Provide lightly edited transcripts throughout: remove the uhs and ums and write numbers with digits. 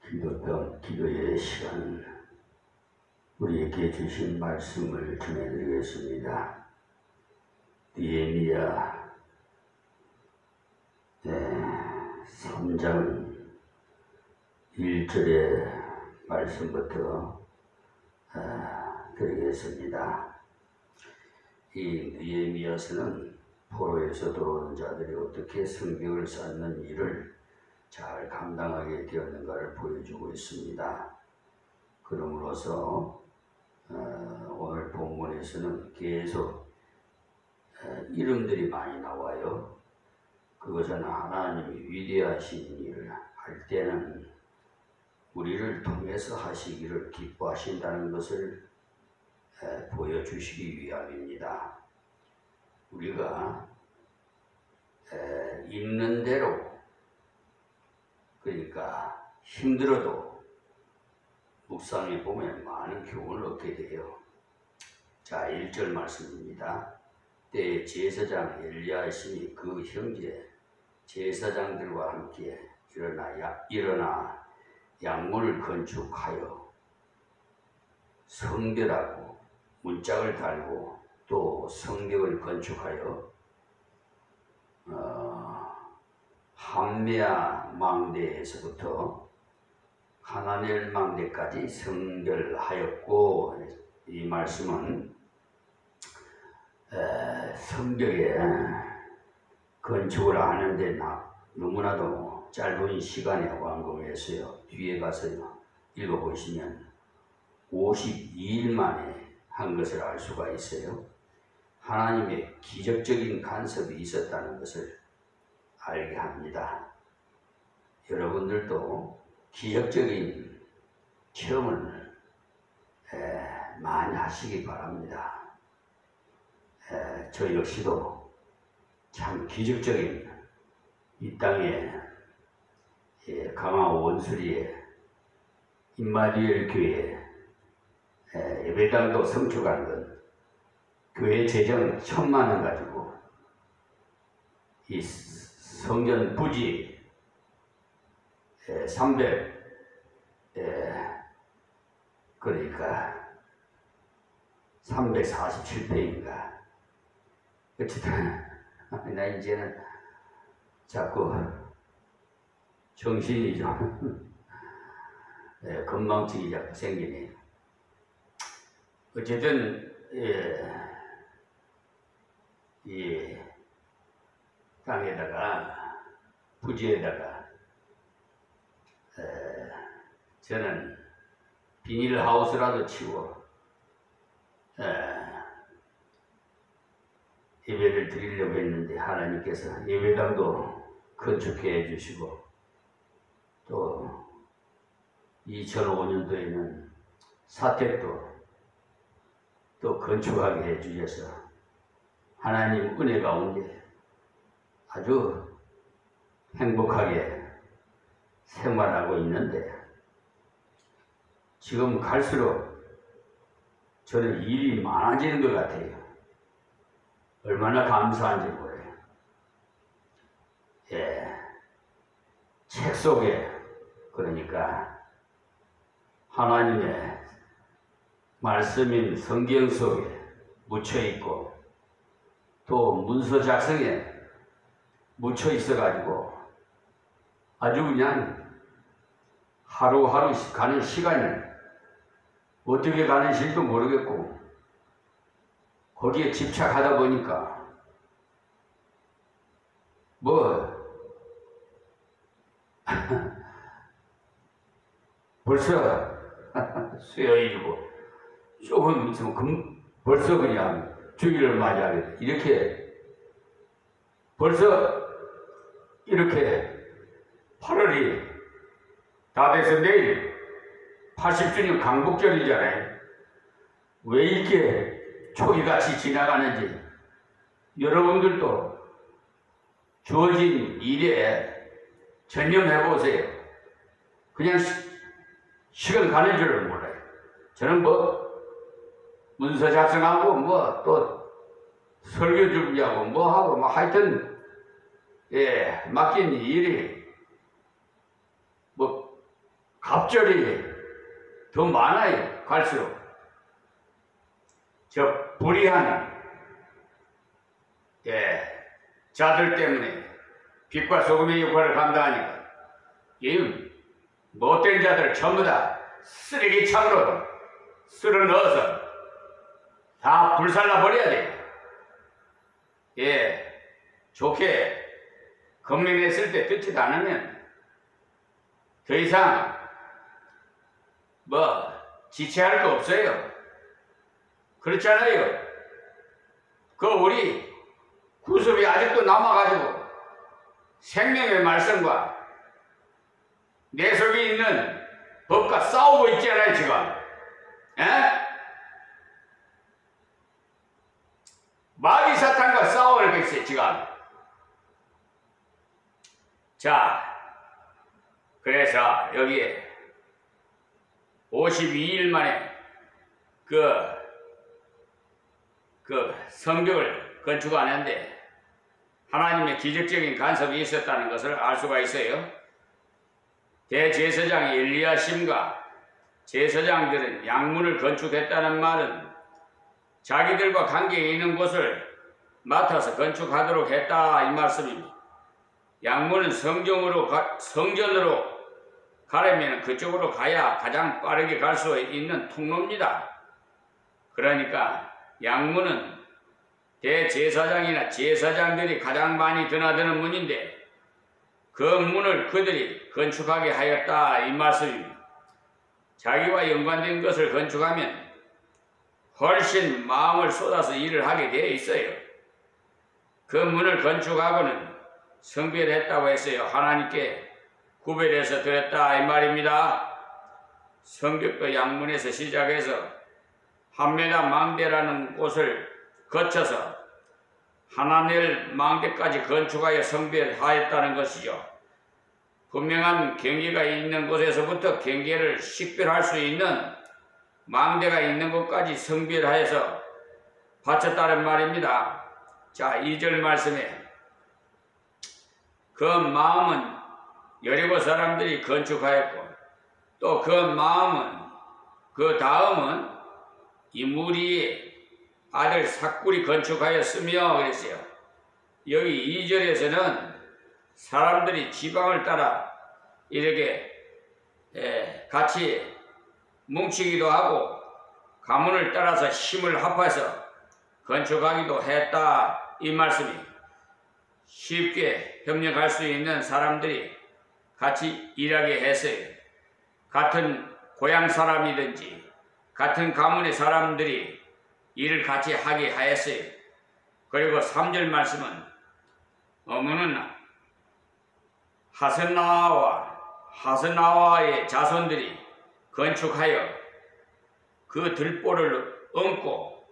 기도의 시간, 우리에게 주신 말씀을 전해드리겠습니다. 느헤미야 3장 1절의 말씀부터 드리겠습니다. 이 느헤미야서는 포로에서 들어오는 자들이 어떻게 성벽을 쌓는 일을 잘 감당하게 되었는가를 보여주고 있습니다. 그러므로서 오늘 본문에서는 계속 이름들이 많이 나와요. 그것은 하나님이 위대하신 일을 할 때는 우리를 통해서 하시기를 기뻐하신다는 것을 보여주시기 위함입니다. 우리가 있는 대로, 그러니까 힘들어도 묵상해 보면 많은 교훈을 얻게 돼요. 자, 1절 말씀입니다. 때에 제사장 엘리야심이 그 형제 제사장들과 함께 일어나 양문을 건축하여 성벽하고 문짝을 달고 또 성벽을 건축하여 함메아 망대에서부터 하나넬 망대까지 성별하였고, 이 말씀은 성벽에 건축을 하는데 너무나도 짧은 시간에 완공했어요. 뒤에 가서 읽어보시면 52일 만에 한 것을 알 수가 있어요. 하나님의 기적적인 간섭이 있었다는 것을 알게 합니다. 여러분들도 기적적인 체험을 많이 하시기 바랍니다. 저 역시도 참 기적적인 이 땅에 강화 원수리에 임마누엘 교회 예배당도 성축한 것, 교회 재정 1,000만 원 가지고 이 성전 부지 347평인가. 어쨌든 나 이제는 자꾸 정신이 좀 건망증이 자꾸 생기네. 어쨌든 이 땅에다가 부지에다가 저는 비닐하우스라도 치고 예배를 드리려고 했는데 하나님께서 예배당도 건축해 주시고 또 2005년도에는 사택도 또 건축하게 해 주셔서 하나님 은혜 가운데 아주 행복하게 생활하고 있는데, 지금 갈수록 저는 일이 많아지는 것 같아요. 얼마나 감사한지 몰라요. 책 속에, 그러니까 하나님의 말씀인 성경 속에 묻혀 있고 또 문서 작성에 묻혀 있어가지고 아주 그냥 하루하루 가는 시간이 어떻게 가는지도 모르겠고 거기에 집착하다 보니까 벌써 수요일이고 조금 있으면 벌써 그냥 주일을 맞이하게 돼. 이렇게 벌써 이렇게 8월이 다 돼서 내일 80주년 강복절이잖아요. 왜 이렇게 초기같이 지나가는지 여러분들도 주어진 일에 전념해 보세요. 그냥 시간 가는 줄을 몰라요. 저는 문서 작성하고 또 설교 준비하고 하고 하여튼 맡긴 일이 갑절이 더 많아요. 갈수록. 저 불의한 자들 때문에 빛과 소금의 역할을 감당하니까 이 못된 자들 전부 다 쓰레기창으로 쓸어 넣어서 다 불살라 버려야 돼요. 좋게 검명했을 때 듣지도 않으면 더 이상 지체할 거 없어요. 그렇잖아요. 우리 구습이 아직도 남아가지고 생명의 말씀과 내 속에 있는 법과 싸우고 있잖아요, 지금. 마귀 사탄과 싸워야 겠어요, 지금. 자, 그래서 여기에 52일 만에 성벽을 건축하는데 하나님의 기적적인 간섭이 있었다는 것을 알 수가 있어요. 대제사장 엘리야심과 제사장들은 양문을 건축했다는 말은 자기들과 관계 있는 곳을 맡아서 건축하도록 했다 이 말씀입니다. 양문은 성전으로 가려면 그쪽으로 가야 가장 빠르게 갈 수 있는 통로입니다. 그러니까 양문은 대제사장이나 제사장들이 가장 많이 드나드는 문인데 그 문을 그들이 건축하게 하였다 이 말씀입니다. 자기와 연관된 것을 건축하면 훨씬 마음을 쏟아서 일을 하게 되어 있어요. 그 문을 건축하고는 성별했다고 했어요. 하나님께 구별해서 드렸다 이 말입니다. 성벽도 양문에서 시작해서 한메다 망대라는 곳을 거쳐서 하나넬 망대까지 건축하여 성별하였다는 것이죠. 분명한 경계가 있는 곳에서부터 경계를 식별할 수 있는 망대가 있는 곳까지 성별하여서 바쳤다는 말입니다. 자, 2절 말씀에 그 마음은 여리고 사람들이 건축하였고 또 그 다음은 이무리의 아들 삭굴이 건축하였으며 그랬어요. 여기 2절에서는 사람들이 지방을 따라 이렇게 같이 뭉치기도 하고 가문을 따라서 힘을 합해서 건축하기도 했다 이 말씀이 쉽게 협력할 수 있는 사람들이 같이 일하게 했어요. 같은 고향 사람이든지 같은 가문의 사람들이 일을 같이 하게 하였어요. 그리고 3절 말씀은 어머는 하스나와의 자손들이 건축하여 그 들보를 얹고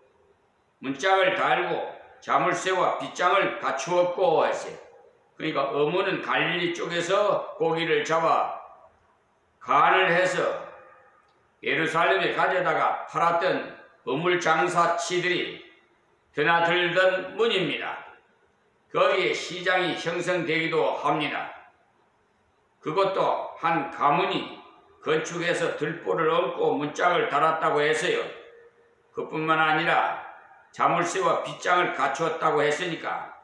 문짝을 달고 자물쇠와 빗장을 갖추었고 했어요. 그러니까 어머는 갈릴리 쪽에서 고기를 잡아 간을 해서 예루살렘에 가져다가 팔았던 어물 장사치들이 드나들던 문입니다. 거기에 시장이 형성되기도 합니다. 그것도 한 가문이 건축해서 들보를 얹고 문짝을 달았다고 했어요. 그뿐만 아니라 자물쇠와 빗장을 갖추었다고 했으니까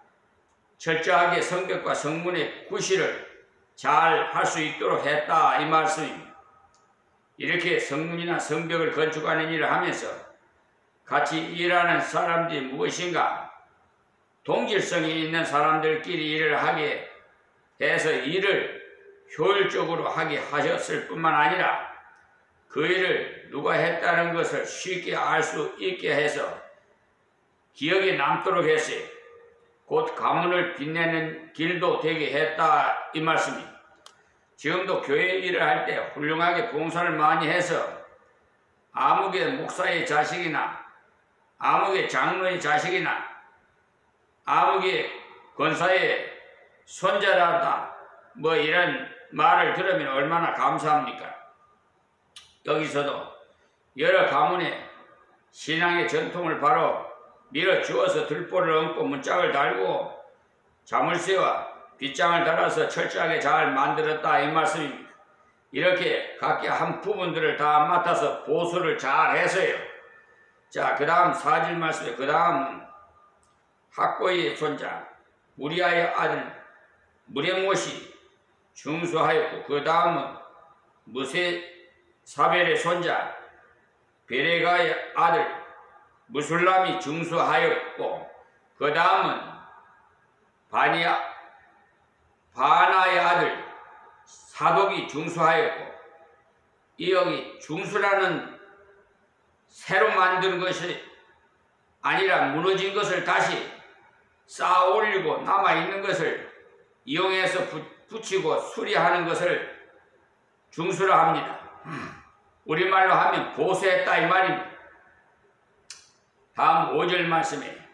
철저하게 성벽과 성문의 구실을 잘 할 수 있도록 했다 이 말씀입니다. 이렇게 성문이나 성벽을 건축하는 일을 하면서 같이 일하는 사람들이 무엇인가 동질성이 있는 사람들끼리 일을 하게 해서 일을 효율적으로 하게 하셨을 뿐만 아니라 그 일을 누가 했다는 것을 쉽게 알 수 있게 해서 기억에 남도록 했어요. 곧 가문을 빛내는 길도 되게 했다 이 말씀입니다. 지금도 교회 일을 할 때 훌륭하게 봉사를 많이 해서 아무개 목사의 자식이나 아무개 장로의 자식이나 아무개 권사의 손자라다 뭐 이런 말을 들으면 얼마나 감사합니까? 여기서도 여러 가문의 신앙의 전통을 바로 밀어주어서 들보를 얹고 문짝을 달고 자물쇠와 빗장을 달아서 철저하게 잘 만들었다 이 말씀입니다. 이렇게 각기 한 부분들을 다 맡아서 보수를 잘 해서요. 자, 그 다음 4절 말씀에 그 다음 학고의 손자 우리아의 아들 무레못이 중수하였고, 그 다음은 무세사벨의 손자 베레가의 아들 무술람이 중수하였고, 그 다음은 바나의 아들 사독이 중수하였고, 이 여기 중수라는 새로 만든 것이 아니라 무너진 것을 다시 쌓아 올리고 남아있는 것을 이용해서 붙이고 수리하는 것을 중수라 합니다. 우리말로 하면 보수했다 이 말입니다. 다음 5절 말씀에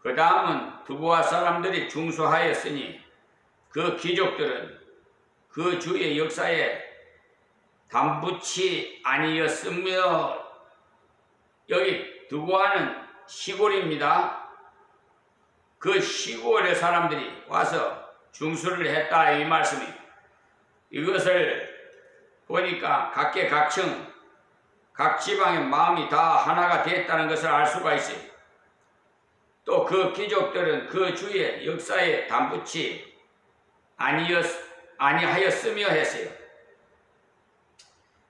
그 다음은 두부와 사람들이 중수하였으니 그 귀족들은 그 주의 역사에 담붙이 아니었으며, 여기 두부와는 시골입니다. 그 시골의 사람들이 와서 중수를 했다 이 말씀이. 이것을 보니까 각계각층 각 지방의 마음이 다 하나가 됐다는 것을 알 수가 있어요. 또 그 귀족들은 그 주의 역사에 담붙이 아니하였으며 했어요.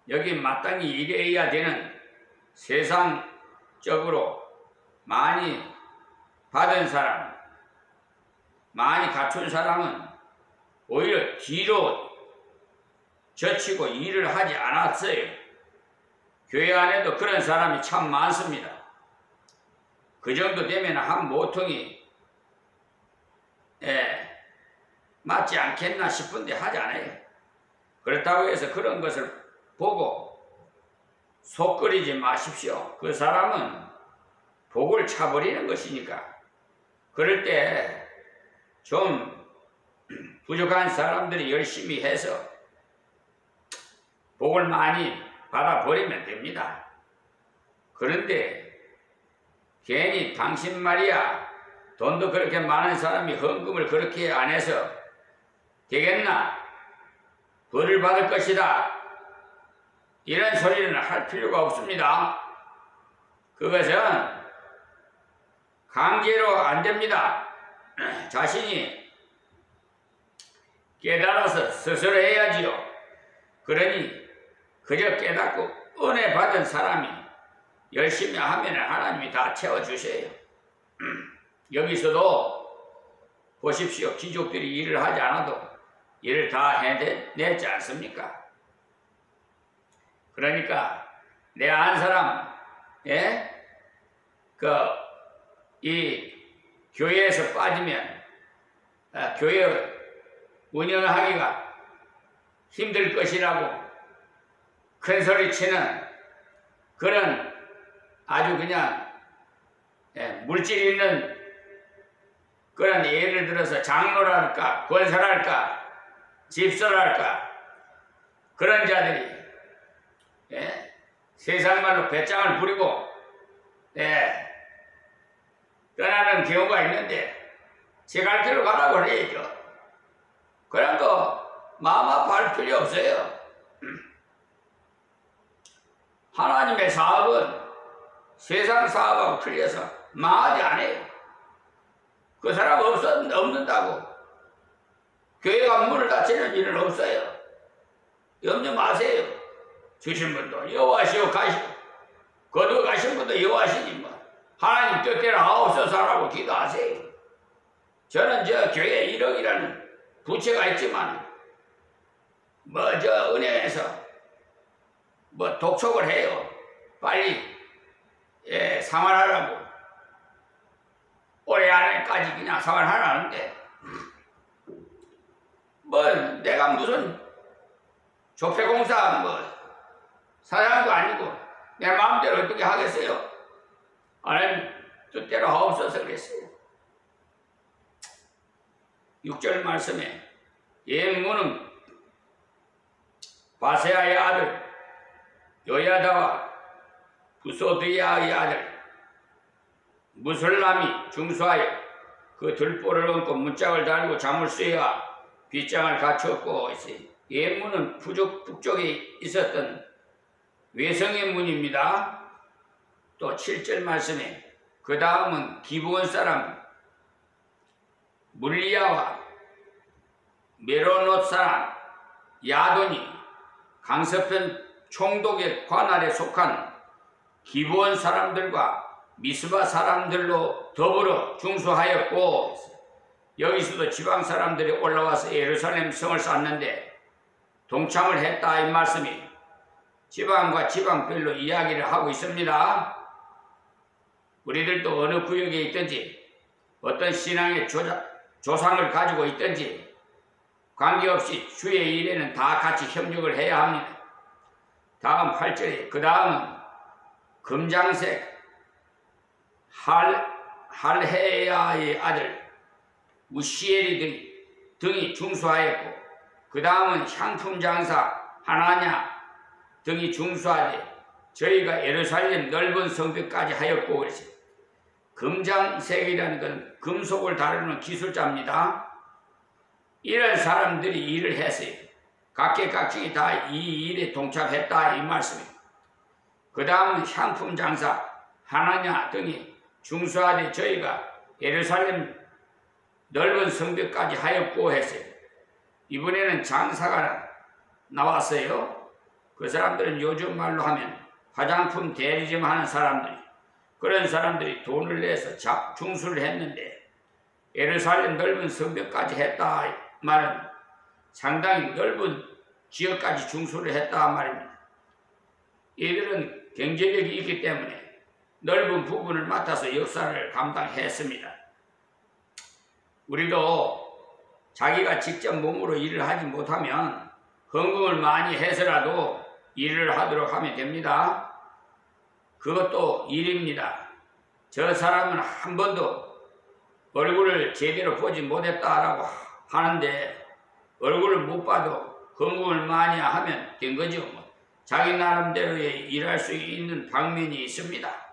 여기 마땅히 이래야 되는 세상적으로 많이 받은 사람, 많이 갖춘 사람은 오히려 뒤로 젖히고 일을 하지 않았어요. 교회 안에도 그런 사람이 참 많습니다. 그 정도 되면 한 모퉁이 맞지 않겠나 싶은데 하지 않아요. 그렇다고 해서 그런 것을 보고 속 끓이지 마십시오. 그 사람은 복을 차버리는 것이니까. 그럴 때 좀 부족한 사람들이 열심히 해서 복을 많이 받아버리면 됩니다. 그런데 괜히 당신 말이야, 돈도 그렇게 많은 사람이 헌금을 그렇게 안 해서 되겠나? 벌을 받을 것이다. 이런 소리는 할 필요가 없습니다. 그것은 강제로 안 됩니다. 자신이 깨달아서 스스로 해야지요. 그러니 그저 깨닫고 은혜 받은 사람이 열심히 하면 하나님이 다 채워주세요. 여기서도 보십시오. 귀족들이 일을 하지 않아도 일을 다 해냈지 않습니까? 그러니까 내 한 사람, 이 교회에서 빠지면 교회 운영하기가 힘들 것이라고 큰 소리 치는 그런 아주 그냥 물질 있는 그런, 예를 들어서 장로랄까 권사랄까 집사랄까 그런 자들이 세상 말로 배짱을 부리고 떠나는 경우가 있는데 제 갈 길로 가라고 그래야죠. 그런 거 마음 아파할 필요 없어요. 하나님의 사업은 세상 사업하고 틀려서 망하지 않아요. 그 사람 없는다고 교회가 문을 닫히는 일은 없어요. 염려 마세요. 주신 분도 여호와시오 가시고 거두어 가신 분도 여호와시니 뭐 하나님 뜻대로 하옵소서라고 기도하세요. 저는 저 교회 1억이라는 부채가 있지만 뭐 저 은행에서 뭐 독촉을 해요. 빨리 상환하라고. 올해 안에까지 그냥 상환하라는데 뭐 내가 무슨 조폐공사 뭐 사장도 아니고 내 마음대로 어떻게 하겠어요? 하나님 뜻대로 하옵소서 그랬어요. 6절 말씀에 예문은 바세아의 아들 요야다와 부소드야의 아들 무술람이 중수하여 그 들보를 얹고 문짝을 달고 자물쇠와 빗장을 갖추었고 있으니 옛문은 북쪽에 있었던 외성의 문입니다. 또 7절 말씀에 그 다음은 기브온 사람 물리아와 메로노 사람 야돈이 강서편 총독의 관할에 속한 기브온 사람들과 미스바 사람들로 더불어 중수하였고, 여기서도 지방 사람들이 올라와서 예루살렘 성을 쌓는데 동참을 했다 이 말씀이 지방과 지방별로 이야기를 하고 있습니다. 우리들도 어느 구역에 있든지 어떤 신앙의 조상을 가지고 있든지 관계없이 주의 일에는 다 같이 협력을 해야 합니다. 다음 8절에 그 다음은 금장색 할헤야의 아들 우시엘이 등이 중수하였고, 그 다음은 향품 장사 하나냐 등이 중수하되 저희가 예루살렘 넓은 성벽까지 하였고, 그래서 금장색이라는 건 금속을 다루는 기술자입니다. 이런 사람들이 일을 했어요. 각계각층이 다 이 일에 동참했다 이 말씀입니다. 그 다음은 향품 장사 하나냐 등이 중수하되 저희가 예루살렘 넓은 성벽까지 하였고 했어요. 이번에는 장사가 나왔어요. 그 사람들은 요즘 말로 하면 화장품 대리점 하는 사람들이, 그런 사람들이 돈을 내서 중수를 했는데 예루살렘 넓은 성벽까지 했다 말은 상당히 넓은 지역까지 중수를 했다 말입니다. 이들은 경제력이 있기 때문에 넓은 부분을 맡아서 역사를 감당했습니다. 우리도 자기가 직접 몸으로 일을 하지 못하면 헌금을 많이 해서라도 일을 하도록 하면 됩니다. 그것도 일입니다. 저 사람은 한 번도 얼굴을 제대로 보지 못했다라고 하는데 얼굴을 못 봐도 헌금을 많이 하면 된 거죠. 자기 나름대로의 일할 수 있는 방면이 있습니다.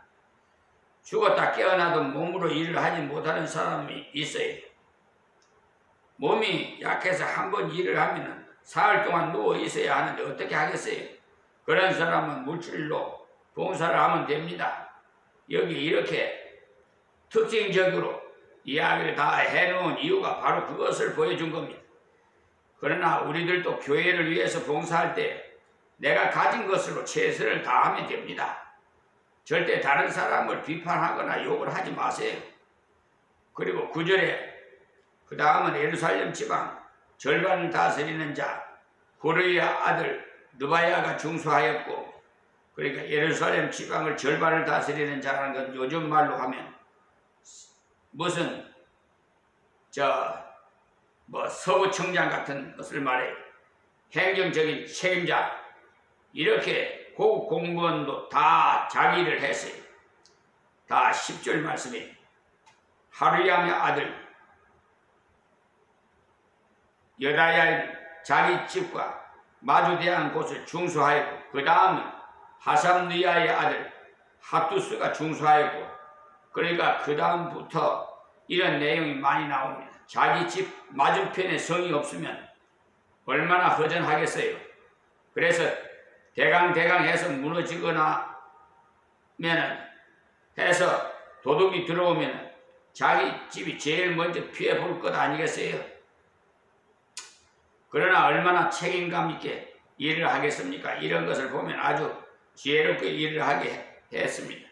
죽었다 깨어나도 몸으로 일을 하지 못하는 사람이 있어요. 몸이 약해서 한 번 일을 하면 사흘 동안 누워 있어야 하는데 어떻게 하겠어요? 그런 사람은 물질로 봉사를 하면 됩니다. 여기 이렇게 특징적으로 이야기를 다 해놓은 이유가 바로 그것을 보여준 겁니다. 그러나 우리들도 교회를 위해서 봉사할 때 내가 가진 것으로 최선을 다하면 됩니다. 절대 다른 사람을 비판하거나 욕을 하지 마세요. 그리고 9절에 그 다음은 예루살렘 지방 절반을 다스리는 자 고르의 아들 느바야가 중수하였고, 그러니까 예루살렘 지방을 절반을 다스리는 자라는 건 요즘 말로 하면 무슨 서부청장 같은 것을 말해요. 행정적인 책임자, 이렇게 고급 공무원도 다 자기 일을 했어요. 다 10절 말씀에 하루야의 아들 여다야의 자기 집과 마주대한 곳을 중수하였고, 그 다음은 하삼느야의 아들 핫두스가 중수하였고, 그러니까 그 다음부터 이런 내용이 많이 나옵니다. 자기 집 맞은편에 성이 없으면 얼마나 허전하겠어요. 그래서 대강 해서 무너지거나 해서 도둑이 들어오면 자기 집이 제일 먼저 피해 볼 것 아니겠어요? 그러나 얼마나 책임감 있게 일을 하겠습니까? 이런 것을 보면 아주 지혜롭게 일을 하게 했습니다.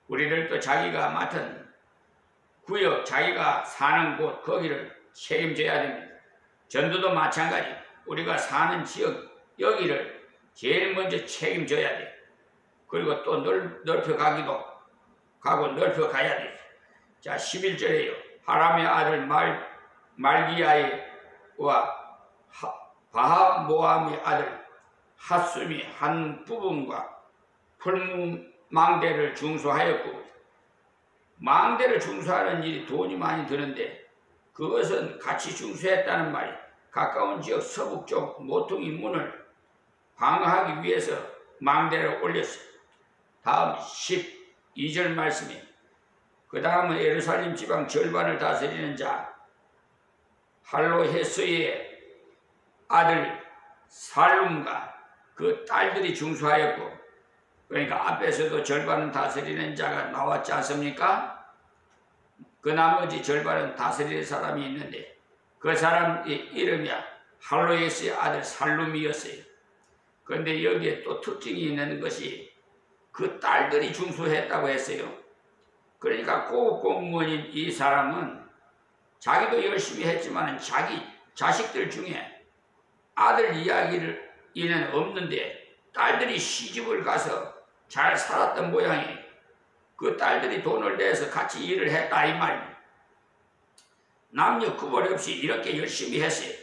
우리들도 자기가 맡은 구역, 자기가 사는 곳, 거기를 책임져야 됩니다. 전도도 마찬가지. 우리가 사는 지역, 여기를 제일 먼저 책임져야 돼. 그리고 또 넓혀가기도 가고 넓혀가야 돼. 자, 11절에요. 하람의 아들 말기야와 바하모함의 아들 핫숨이 한 부분과 풀무망대를 중수하였고, 망대를 중수하는 일이 돈이 많이 드는데 그것은 같이 중수했다는 말이 가까운 지역 서북쪽 모퉁이 문을 방어하기 위해서 망대를 올렸어요. 다음 12절 말씀이 그 다음은 예루살렘 지방 절반을 다스리는 자 할로헤스의 아들 살룸과 그 딸들이 중수하였고, 그러니까 앞에서도 절반은 다스리는 자가 나왔지 않습니까? 그 나머지 절반은 다스릴 사람이 있는데 그 사람의 이름이 할로에스의 아들 살룸이었어요. 그런데 여기에 또 특징이 있는 것이 그 딸들이 중수했다고 했어요. 그러니까 고급 공무원인 이 사람은 자기도 열심히 했지만 자기 자식들 중에 아들 이야기는 없는데 딸들이 시집을 가서 잘 살았던 모양이, 그 딸들이 돈을 내서 같이 일을 했다 이 말입니다. 남녀 구분 없이 이렇게 열심히 했어요.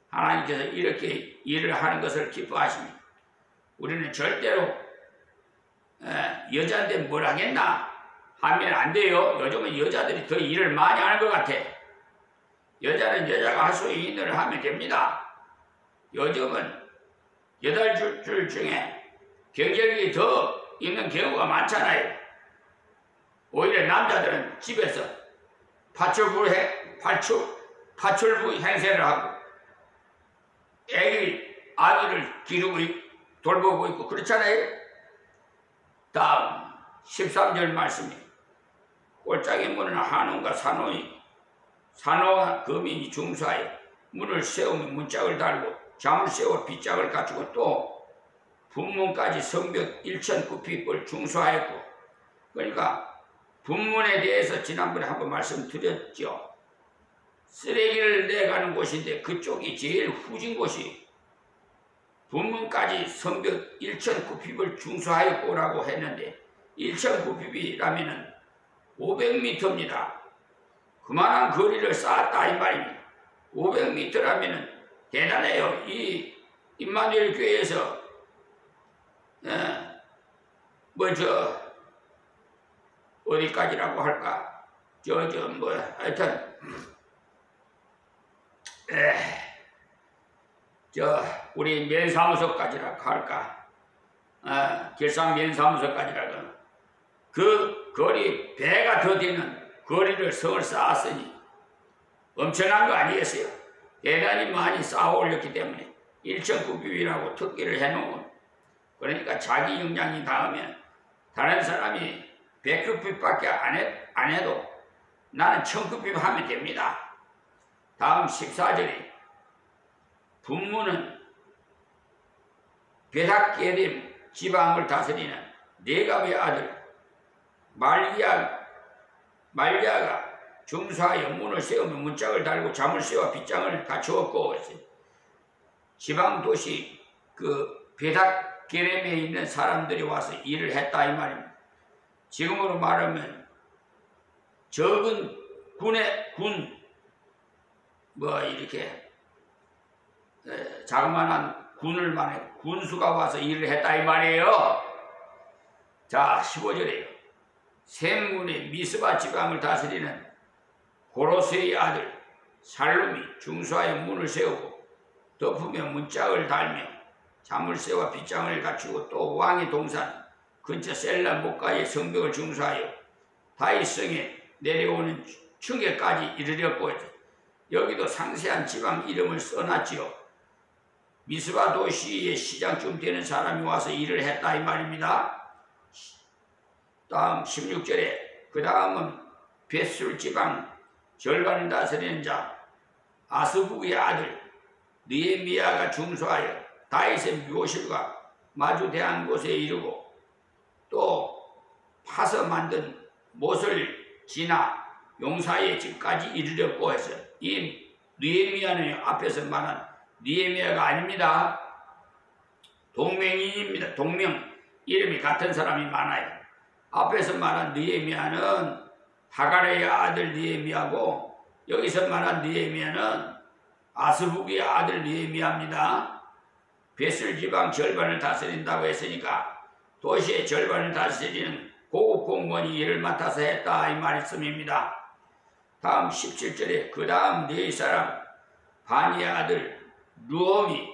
하나님께서 이렇게 일을 하는 것을 기뻐하십니다. 우리는 절대로 여자한테 뭘 하겠나 하면 안 돼요. 요즘은 여자들이 더 일을 많이 하는 것 같아. 여자는 여자가 할 수 있는 일을 하면 됩니다. 요즘은 8줄 중에 경쟁이 더 있는 경우가 많잖아요. 오히려 남자들은 집에서 파출부 행세를 하고 아기를 기르고 돌보고 있고 그렇잖아요. 다음 13절 말씀이 골짜기 문은 한온과 산호와 거민이 중수하여 문을 세우며 문짝을 달고 잠을 세워 빗짝을 갖추고 또 분문까지 성벽 1,900을 중수하였고, 그러니까 분문에 대해서 지난번에 한번 말씀드렸죠. 쓰레기를 내가는 곳인데 그쪽이 제일 후진 곳이 분문까지 성벽 1,900을 중수하였고라고 했는데 1,900이라면 500m입니다. 그만한 거리를 쌓았다 이 말입니다. 500m라면 대단해요. 이 임마누엘 교회에서 어디까지라고 할까? 하여튼 우리 면사무소까지라고 할까? 길상 면사무소까지라고 그 거리 배가 더 되는 거리를 성을 쌓았으니 엄청난 거 아니겠어요? 대단히 많이 쌓아 올렸기 때문에 1,900이라고 특기를 해놓은, 그러니까 자기 역량이 닿으면 다른 사람이 100급밖에 안 해도 나는 1,000급 하면 됩니다. 다음 14절에 분문은 베닥게림 지방을 다스리는 네갑의 아들 말리아가 중수하여 문을 세우며 문짝을 달고 잠을 세워 빗장을 갖추었고, 지방 도시 그 베닥게림에 있는 사람들이 와서 일을 했다 이 말입니다. 지금으로 말하면 적은 이렇게 자그마한 군을 말해 군수가 와서 일을 했다 이 말이에요. 자 15절에 셈문의 미스바 지방을 다스리는 고로스의 아들 살룸이 중수하여 문을 세우고 덮으며 문짝을 달며 잠을 세워 빗장을 갖추고 또 왕의 동산 근처 셀라 목가의 성벽을 중수하여 다윗성에 내려오는 층계까지 이르렀고, 여기도 상세한 지방 이름을 써놨지요. 미스바 도시의 시장쯤 되는 사람이 와서 일을 했다 이 말입니다. 다음 16절에 그 다음은 벳술 지방 절반을 다스리는 자 아스북의 아들 느헤미야가 중수하여 다윗의 묘실과 마주대한 곳에 이르고 또 파서 만든 못을 지나 용사의 집까지 이르렀고 해서 이 느헤미야는 앞에서 말한 느헤미야가 아닙니다. 동명인입니다. 동명 이름이 같은 사람이 많아요. 앞에서 말한 느헤미야는 하가레의 아들 느헤미야고 여기서 말한 느헤미야는 아스북의 아들 느헤미야입니다. 벳을 지방 절반을 다스린다고 했으니까 도시의 절반을 다스리는 고급 공무원이 일을 맡아서 했다 이 말씀입니다. 다음 17절에 그 다음 네 사람 바니의 아들 루엄이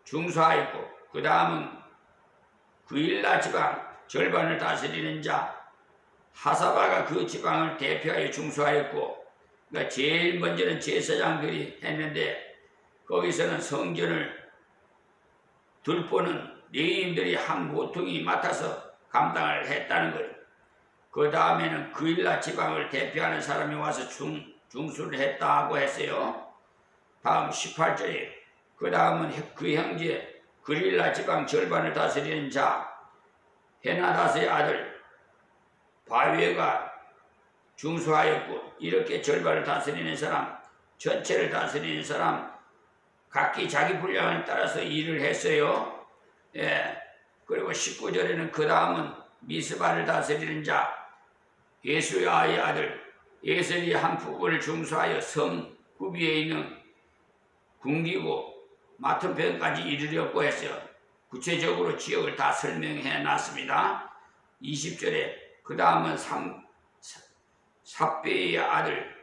중수하였고 그 다음은 그일라 지방 절반을 다스리는 자 하사바가 그 지방을 대표하여 중수하였고, 그러니까 제일 먼저는 제사장들이 했는데 거기서는 성전을 들보는 레위인들이 한 모퉁이 맡아서 감당을 했다는 거예요. 그 다음에는 그일라 지방을 대표하는 사람이 와서 중수를 했다고 했어요. 다음 18절에 그 다음은 그 형제 그릴라 지방 절반을 다스리는 자 헤나다스의 아들 바위가 중수하였고, 이렇게 절반을 다스리는 사람, 전체를 다스리는 사람 각기 자기 분량을 따라서 일을 했어요. 예. 그리고 19절에는 그 다음은 미스바를 다스리는 자 예수야의 아들 예셀이 한 부분을 중수하여 성 구비에 있는 궁기고 맡은 편까지 이르려고 했어요. 구체적으로 지역을 다 설명해 놨습니다. 20절에 그 다음은 삽베의 아들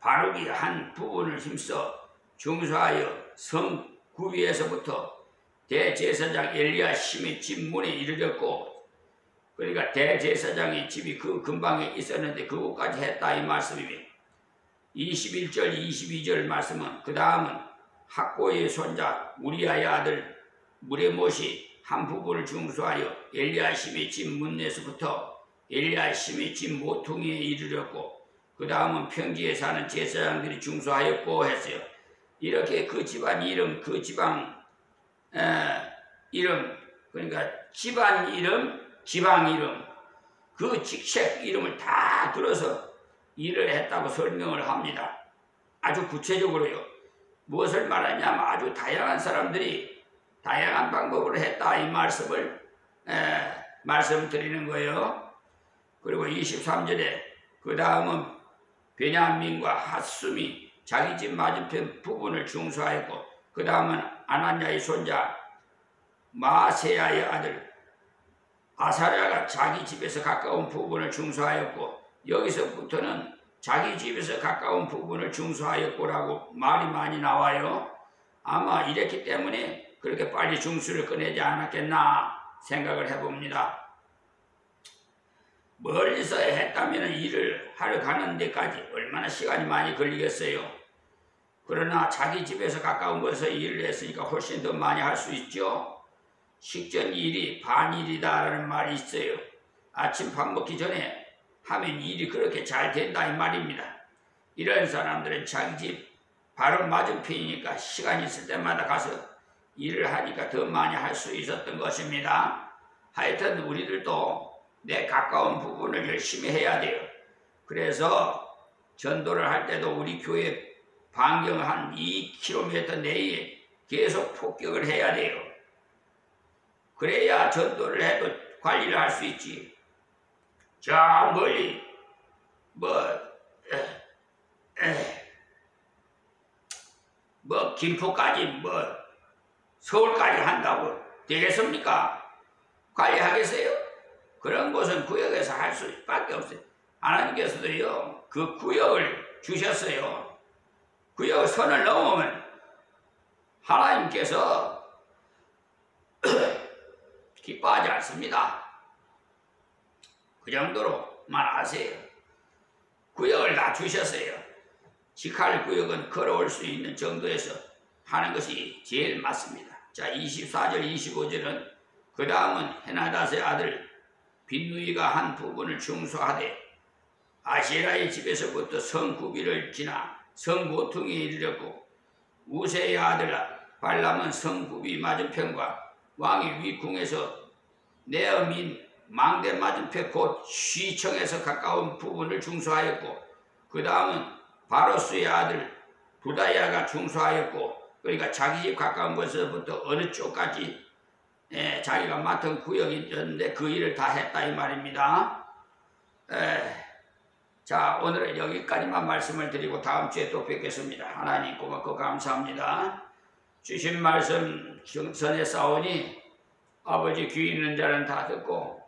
바룩이 한 부분을 힘써 중수하여 성 구비에서부터 대제사장 엘리야심의 집 문에 이르렀고, 그러니까 대제사장의 집이 그 근방에 있었는데 그곳까지 했다 이 말씀입니다. 21절 22절 말씀은 그 다음은 학고의 손자 우리아의 아들 무레못이 한 부분을 중수하여 엘리야심의 집 문에서부터 엘리야심의 집 모퉁이에 이르렀고, 그 다음은 평지에 사는 제사장들이 중수하였고 했어요. 이렇게 그 집안 이름, 그 지방 이름, 그러니까 집안 이름, 지방 이름, 그 직책 이름을 다 들어서 일을 했다고 설명을 합니다. 아주 구체적으로요. 무엇을 말하냐면 아주 다양한 사람들이 다양한 방법으로 했다 이 말씀을 말씀드리는 거예요. 그리고 23절에 그 다음은 베냐민과 핫숨이 자기 집 맞은편 부분을 중수하였고, 그 다음은 아나냐의 손자 마세야의 아들 아사랴가 자기 집에서 가까운 부분을 중수하였고, 여기서부터는 자기 집에서 가까운 부분을 중수하였고라고 말이 많이 나와요. 아마 이랬기 때문에 그렇게 빨리 중수를 꺼내지 않았겠나 생각을 해봅니다. 멀리서 했다면 일을 하러 가는 데까지 얼마나 시간이 많이 걸리겠어요. 그러나 자기 집에서 가까운 곳에서 일을 했으니까 훨씬 더 많이 할 수 있죠. 식전 일이 반일이다라는 말이 있어요. 아침 밥 먹기 전에 하면 일이 그렇게 잘 된다 이 말입니다. 이런 사람들은 자기 집 바로 맞은편이니까 시간 있을 때마다 가서 일을 하니까 더 많이 할 수 있었던 것입니다. 하여튼 우리들도 내 가까운 부분을 열심히 해야 돼요. 그래서 전도를 할 때도 우리 교회 반경 한 2km 내에 계속 폭격을 해야 돼요. 그래야 전도를 해도 관리를 할 수 있지. 저 멀리 김포까지 서울까지 한다고 되겠습니까? 관리하겠어요? 그런 것은 구역에서 할 수밖에 없어요. 하나님께서도요 그 구역을 주셨어요. 구역 선을 넘으면 하나님께서 기뻐하지 않습니다. 그 정도로만 아세요. 구역을 다 주셨어요. 직할 구역은 걸어올 수 있는 정도에서 하는 것이 제일 맞습니다. 자, 24절 25절은 그 다음은 헤나다스의 아들 빈누이가 한 부분을 중수하되 아시라의 집에서부터 성 구비를 지나 성 모퉁이에 이르렀고, 우세의 아들 발람은 성 구비 맞은편과 왕의 위궁에서 네어민 망대 맞은편 곧 쉬청에서 가까운 부분을 중수하였고, 그 다음은 바로스의 아들 부다야가 중수하였고, 그러니까 자기 집 가까운 곳에서부터 어느 쪽까지 자기가 맡은 구역이었는데 그 일을 다 했다 이 말입니다. 자, 오늘은 여기까지만 말씀을 드리고 다음 주에 또 뵙겠습니다. 하나님 고맙고 감사합니다. 주신 말씀 전에 싸우니 아버지 귀 있는 자는 다 듣고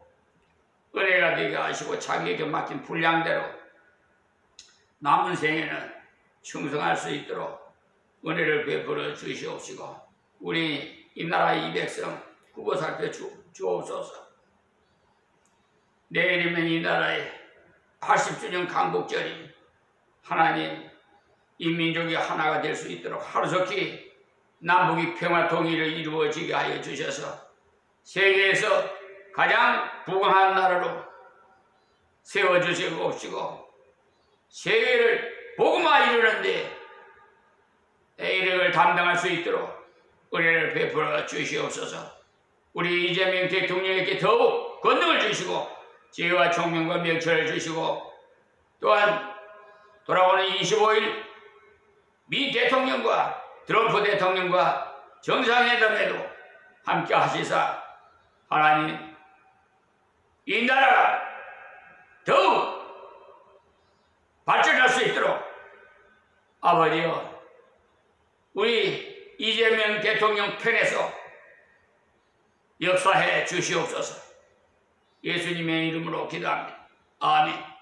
은혜가 되게 하시고 자기에게 맡긴 분량대로 남은 생에는 충성할 수 있도록 은혜를 베풀어 주시옵시고, 우리 이 나라의 이 백성 구워 살펴 주옵소서. 내일이면 이 나라의 80주년 강복절이 하나님 이 민족이 하나가 될 수 있도록 하루속히 남북이 평화 통일을 이루어지게 하여 주셔서 세계에서 가장 부강한 나라로 세워주시고 세계를 복음화 이루는데 이력을 담당할 수 있도록 은혜를 베풀어 주시옵소서. 우리 이재명 대통령에게 더욱 권능을 주시고 지혜와 총명과 명철을 주시고 또한 돌아오는 25일 미 대통령과 트럼프 대통령과 정상회담에도 함께 하시사 하나님 이 나라가 더욱 발전할 수 있도록 아버지여 우리 이재명 대통령 편에서 역사해 주시옵소서. 예수님의 이름으로 기도합니다. 아멘.